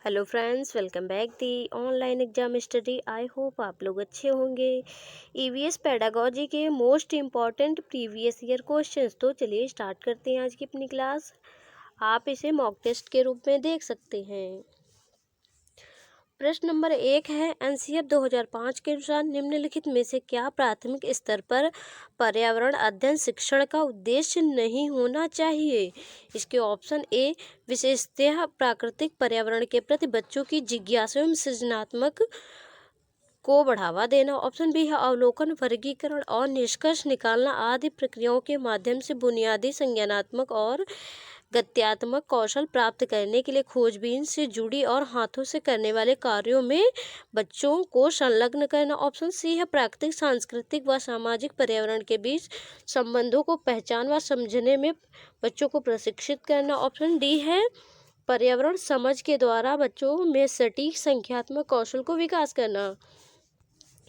Hello friends, welcome back the online exam study. I hope आप लोग अच्छे होंगे। ईवीएस पेडागोजी के most important previous year questions. तो चलिए स्टार्ट करते हैं आज की अपनी क्लास। आप इसे मॉक टेस्ट के रूप में देख सकते हैं। प्रश्न नंबर 1 है, एनसीएफ 2005 के अनुसार निम्नलिखित में से क्या प्राथमिक स्तर पर पर्यावरण अध्ययन शिक्षण का उद्देश्य नहीं होना चाहिए। इसके ऑप्शन ए, विशेषतः प्राकृतिक पर्यावरण के प्रति बच्चों की जिज्ञासा एवं सृजनात्मक को बढ़ावा देना। ऑप्शन बी है, अवलोकन, वर्गीकरण और निष्कर्ष निकालना आदि प्रक्रियाओं के माध्यम से बुनियादी संज्ञानात्मक और गत्यात्मक कौशल प्राप्त करने के लिए खोजबीन से जुड़ी और हाथों से करने वाले कार्यों में बच्चों को संलग्न करना। ऑप्शन सी है, प्राकृतिक, सांस्कृतिक व सामाजिक पर्यावरण के बीच संबंधों को पहचान व समझने में बच्चों को प्रशिक्षित करना। ऑप्शन डी है, पर्यावरण समझ के द्वारा बच्चों में सटीक संख्यात्मक कौशल को विकास करना।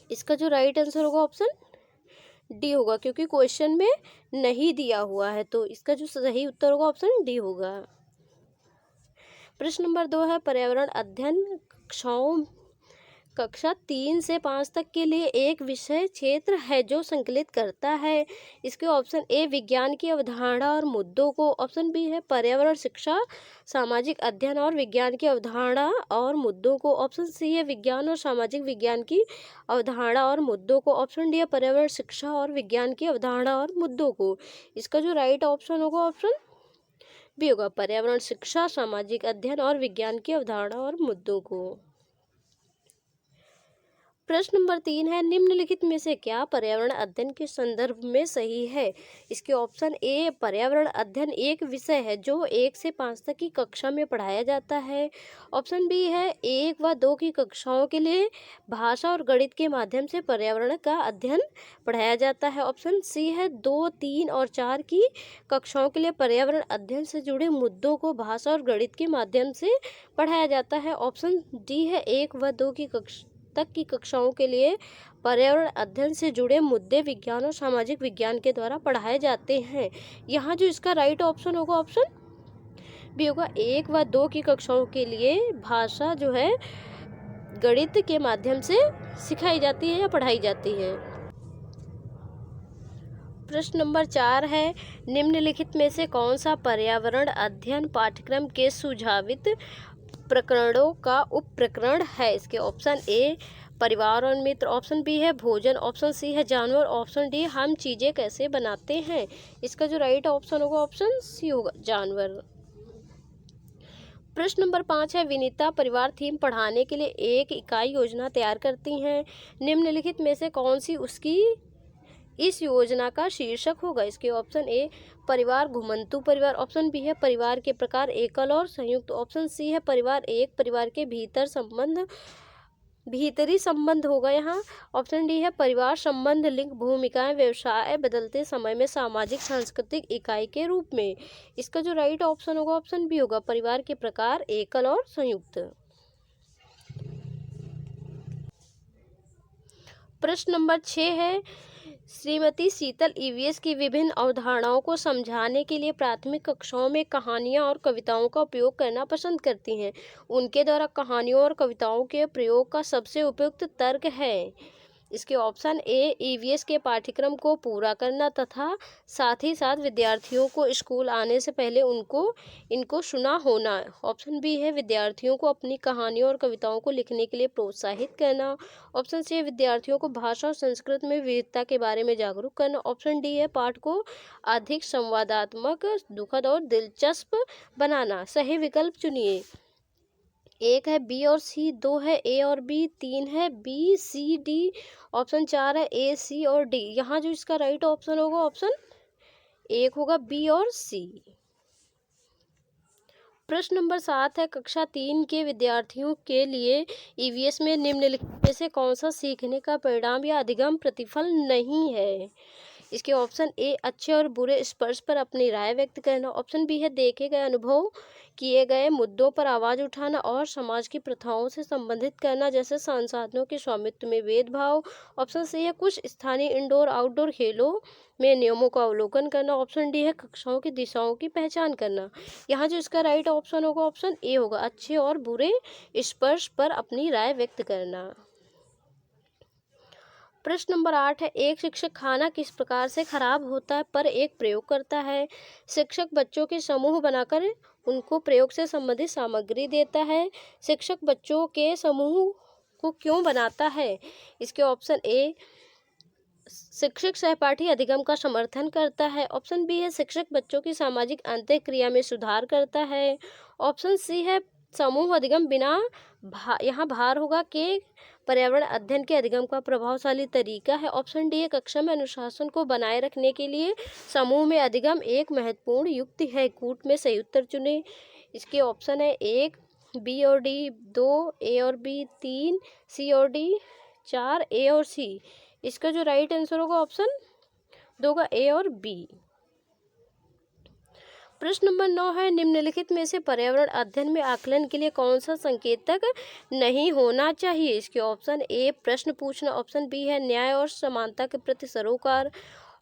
इसका जो राइट आंसर होगा ऑप्शन डी होगा, क्योंकि क्वेश्चन में नहीं दिया हुआ है, तो इसका जो सही उत्तर होगा ऑप्शन डी होगा। प्रश्न नंबर 2 है, पर्यावरण अध्ययन कक्षा 3 से 5 तक के लिए एक विषय क्षेत्र है जो संकलित करता है। इसके ऑप्शन ए, विज्ञान की अवधारणा और मुद्दों को। ऑप्शन बी है, पर्यावरण शिक्षा, सामाजिक अध्ययन और विज्ञान की अवधारणा और मुद्दों को। ऑप्शन सी है, विज्ञान और सामाजिक विज्ञान की अवधारणा और मुद्दों को। ऑप्शन डी है, पर्यावरण शिक्षा और विज्ञान की अवधारणा और मुद्दों को। इसका जो राइट ऑप्शन होगा ऑप्शन बी होगा, पर्यावरण शिक्षा, सामाजिक अध्ययन और विज्ञान की अवधारणा और मुद्दों को। प्रश्न नंबर 3 है, निम्नलिखित में से क्या पर्यावरण अध्ययन के संदर्भ में सही है। इसके ऑप्शन ए, पर्यावरण अध्ययन एक विषय है जो 1 से 5 तक की कक्षा में पढ़ाया जाता है। ऑप्शन बी है, 1 व 2 की कक्षाओं के लिए भाषा और गणित के माध्यम से पर्यावरण का अध्ययन पढ़ाया जाता है। ऑप्शन सी है, 2, 3 और 4 की कक्षाओं के लिए पर्यावरण अध्ययन से जुड़े मुद्दों को भाषा और गणित के माध्यम से पढ़ाया जाता है। ऑप्शन डी है, 1 व 2 की तक की कक्षाओं के लिए पर्यावरण अध्ययन से जुड़े मुद्दे विज्ञान और सामाजिक विज्ञान के द्वारा पढ़ाए जाते हैं। यहाँ जो इसका राइट ऑप्शन होगा ऑप्शन बी होगा, 1 व 2 की कक्षाओं के लिए भाषा जो है गणित के माध्यम से सिखाई जाती है या पढ़ाई जाती है। प्रश्न नंबर 4 है, निम्नलिखित में से कौन सा पर्यावरण अध्ययन पाठ्यक्रम के सुझावित प्रकरणों का उप प्रकरण है। इसके ऑप्शन ए, परिवार और मित्र। ऑप्शन बी है, भोजन। ऑप्शन सी है, जानवर। ऑप्शन डी, हम चीजें कैसे बनाते हैं। इसका जो राइट ऑप्शन होगा ऑप्शन सी होगा, जानवर। प्रश्न नंबर 5 है, विनीता परिवार थीम पढ़ाने के लिए एक इकाई योजना तैयार करती हैं। निम्नलिखित में से कौन सी उसकी इस योजना का शीर्षक होगा। इसके ऑप्शन ए, परिवार घुमंतु परिवार। ऑप्शन बी है, परिवार के प्रकार एकल और संयुक्त। ऑप्शन सी है, परिवार एक परिवार के भीतरी संबंध होगा यहाँ। ऑप्शन डी है, परिवार संबंध, लिंग, भूमिकाएं, व्यवसाय बदलते समय में सामाजिक सांस्कृतिक इकाई के रूप में। इसका जो राइट ऑप्शन होगा ऑप्शन बी होगा, परिवार के प्रकार एकल और संयुक्त। प्रश्न नंबर 6 है, श्रीमती शीतल ईवीएस की विभिन्न अवधारणाओं को समझाने के लिए प्राथमिक कक्षाओं में कहानियां और कविताओं का उपयोग करना पसंद करती हैं। उनके द्वारा कहानियों और कविताओं के प्रयोग का सबसे उपयुक्त तर्क है। इसके ऑप्शन ए, ईवीएस के पाठ्यक्रम को पूरा करना तथा साथ ही साथ विद्यार्थियों को स्कूल आने से पहले इनको सुना होना। ऑप्शन बी है, विद्यार्थियों को अपनी कहानियों और कविताओं को लिखने के लिए प्रोत्साहित करना। ऑप्शन सी है, विद्यार्थियों को भाषा और संस्कृत में विविधता के बारे में जागरूक करना। ऑप्शन डी है, पाठ को अधिक संवादात्मक, दुखद और दिलचस्प बनाना। सही विकल्प चुनिए। 1 है बी और सी, 2 है ए और बी, 3 है बी, सी, डी। ऑप्शन 4 है ए, सी और डी। यहाँ जो इसका राइट ऑप्शन होगा ऑप्शन 1 होगा, बी और सी। प्रश्न नंबर 7 है, कक्षा 3 के विद्यार्थियों के लिए ईवीएस में निम्नलिखित में से कौन सा सीखने का परिणाम या अधिगम प्रतिफल नहीं है। इसके ऑप्शन ए अच्छे और बुरे स्पर्श पर अपनी राय व्यक्त करना। ऑप्शन बी है देखे गए अनुभव किए गए मुद्दों पर आवाज़ उठाना और समाज की प्रथाओं से संबंधित करना, जैसे संसाधनों के स्वामित्व में भेदभाव। ऑप्शन सी है कुछ स्थानीय इंडोर आउटडोर खेलों में नियमों का अवलोकन करना। ऑप्शन डी है कक्षाओं की दिशाओं की पहचान करना। यहाँ जो इसका राइट ऑप्शन होगा ऑप्शन ए होगा, अच्छे और बुरे स्पर्श पर अपनी राय व्यक्त करना। प्रश्न नंबर 8 है एक शिक्षक खाना किस प्रकार से खराब होता है पर एक प्रयोग करता है। शिक्षक बच्चों के समूह बनाकर उनको प्रयोग से संबंधित सामग्री देता है। शिक्षक बच्चों के समूह को क्यों बनाता है? इसके ऑप्शन ए शिक्षक सहपाठी अधिगम का समर्थन करता है। ऑप्शन बी है शिक्षक बच्चों की सामाजिक अंतःक्रिया में सुधार करता है। ऑप्शन सी है समूह अधिगम बिना यहाँ भार होगा के पर्यावरण अध्ययन के अधिगम का प्रभावशाली तरीका है। ऑप्शन डी है कक्षा में अनुशासन को बनाए रखने के लिए समूह में अधिगम एक महत्वपूर्ण युक्ति है। कूट में सही उत्तर चुने। इसके ऑप्शन है 1 बी और डी, 2 ए और बी, 3 सी और डी, 4 ए और सी। इसका जो राइट आंसर होगा ऑप्शन 2 का ए और बी। प्रश्न नंबर 9 है निम्नलिखित में से पर्यावरण अध्ययन में आकलन के लिए कौन सा संकेतक नहीं होना चाहिए? इसके ऑप्शन ए प्रश्न पूछना। ऑप्शन बी है न्याय और समानता के प्रति सरोकार।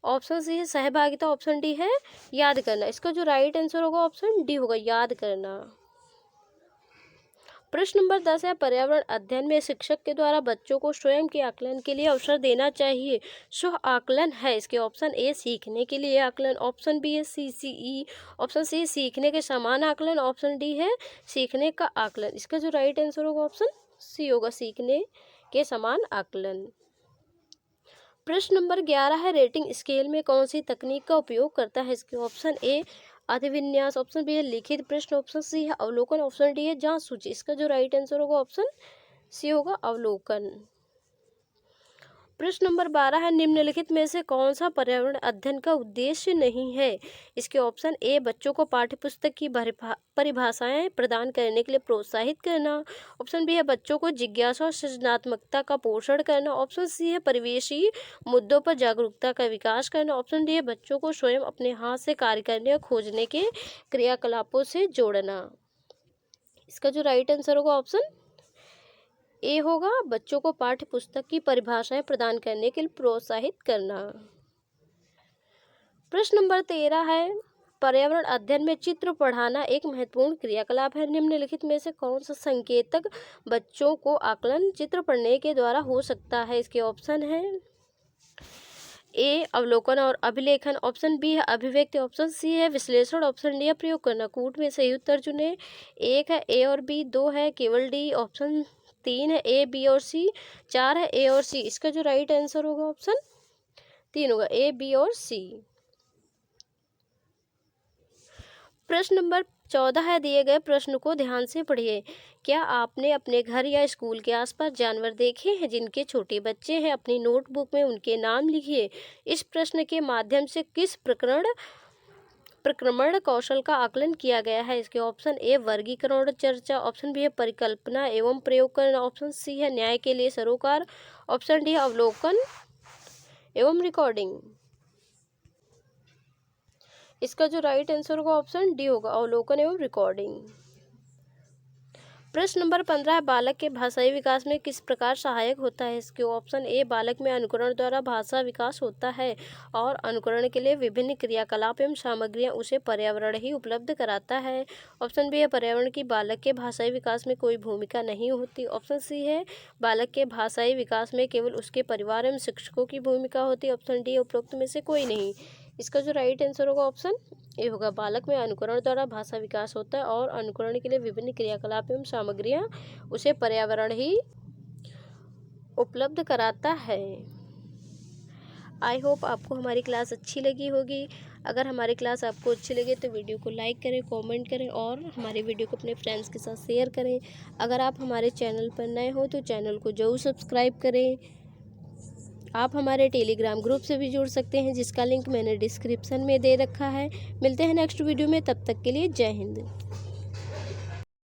ऑप्शन सी है सहभागिता। ऑप्शन डी है याद करना। इसका जो राइट आंसर होगा ऑप्शन डी होगा, याद करना। प्रश्न नंबर 10 है पर्यावरण अध्ययन में शिक्षक के द्वारा बच्चों को स्वयं के आकलन के लिए अवसर देना चाहिए। स्व आकलन है। इसके ऑप्शन ए सीखने के लिए आकलन। ऑप्शन बी है सीसीई। ऑप्शन सी सीखने के समान आकलन। ऑप्शन डी है सीखने का आकलन। इसका जो राइट आंसर होगा ऑप्शन सी होगा, सीखने के समान आकलन। प्रश्न नंबर 11 है रेटिंग स्केल में कौन सी तकनीक का उपयोग करता है? इसके ऑप्शन ए अधिविन्यास। ऑप्शन बी है लिखित प्रश्न। ऑप्शन सी है अवलोकन। ऑप्शन डी है जांच सूची। इसका जो राइट आंसर होगा ऑप्शन सी होगा, अवलोकन। प्रश्न नंबर 12 है निम्नलिखित में से कौन सा पर्यावरण अध्ययन का उद्देश्य नहीं है? इसके ऑप्शन ए बच्चों को पाठ्यपुस्तक की परिभाषाएं प्रदान करने के लिए प्रोत्साहित करना। ऑप्शन बी है बच्चों को जिज्ञासा और सृजनात्मकता का पोषण करना। ऑप्शन सी है परिवेशी मुद्दों पर जागरूकता का विकास करना। ऑप्शन डी है बच्चों को स्वयं अपने हाथ से कार्य करने और खोजने के क्रियाकलापों से जोड़ना। इसका जो राइट आंसर होगा ऑप्शन ए होगा, बच्चों को पाठ्य पुस्तक की परिभाषाएं प्रदान करने के लिए प्रोत्साहित करना। प्रश्न नंबर 13 है पर्यावरण अध्ययन में चित्र पढ़ाना एक महत्वपूर्ण क्रियाकलाप है। निम्नलिखित में से कौन सा संकेतक बच्चों को आकलन चित्र पढ़ने के द्वारा हो सकता है? इसके ऑप्शन है ए अवलोकन और अभिलेखन। ऑप्शन बी है अभिव्यक्ति। ऑप्शन सी है विश्लेषण। ऑप्शन डी है प्रयोग करना। कूट में सही उत्तर चुने। 1 है ए और बी, 2 है केवल डी, ऑप्शन 3 है ए बी और सी, 4 है ए और सी। इसका जो राइट आंसर होगा ऑप्शन 3 होगा, ए बी और सी। प्रश्न नंबर 14 है दिए गए प्रश्न को ध्यान से पढ़िए। क्या आपने अपने घर या स्कूल के आसपास जानवर देखे हैं जिनके छोटे बच्चे हैं? अपनी नोटबुक में उनके नाम लिखिए। इस प्रश्न के माध्यम से किस प्रक्रमण कौशल का आकलन किया गया है? इसके ऑप्शन ए वर्गीकरण और चर्चा। ऑप्शन बी है परिकल्पना एवं प्रयोग करना। ऑप्शन सी है न्याय के लिए सरोकार। ऑप्शन डी है अवलोकन एवं रिकॉर्डिंग। इसका जो राइट आंसर होगा ऑप्शन डी होगा, अवलोकन एवं रिकॉर्डिंग। प्रश्न नंबर 15 है बालक के भाषाई विकास में किस प्रकार सहायक होता है? इसके ऑप्शन ए बालक में अनुकरण द्वारा भाषा विकास होता है और अनुकरण के लिए विभिन्न क्रियाकलाप एवं सामग्रियां उसे पर्यावरण ही उपलब्ध कराता है। ऑप्शन बी है पर्यावरण की बालक के भाषाई विकास में कोई भूमिका नहीं होती। ऑप्शन सी है बालक के भाषाई विकास में केवल उसके परिवार एवं शिक्षकों की भूमिका होती है। ऑप्शन डी उपरोक्त में से कोई नहीं। इसका जो राइट आंसर होगा ऑप्शन ए होगा, बालक में अनुकरण द्वारा भाषा विकास होता है और अनुकरण के लिए विभिन्न क्रियाकलाप एवं सामग्रियां उसे पर्यावरण ही उपलब्ध कराता है। आई होप आपको हमारी क्लास अच्छी लगी होगी। अगर हमारी क्लास आपको अच्छी लगे तो वीडियो को लाइक करें, कमेंट करें और हमारे वीडियो को अपने फ्रेंड्स के साथ शेयर करें। अगर आप हमारे चैनल पर नए हो तो चैनल को जरूर सब्सक्राइब करें। आप हमारे टेलीग्राम ग्रुप से भी जुड़ सकते हैं जिसका लिंक मैंने डिस्क्रिप्शन में दे रखा है। मिलते हैं नेक्स्ट वीडियो में, तब तक के लिए जय हिंद।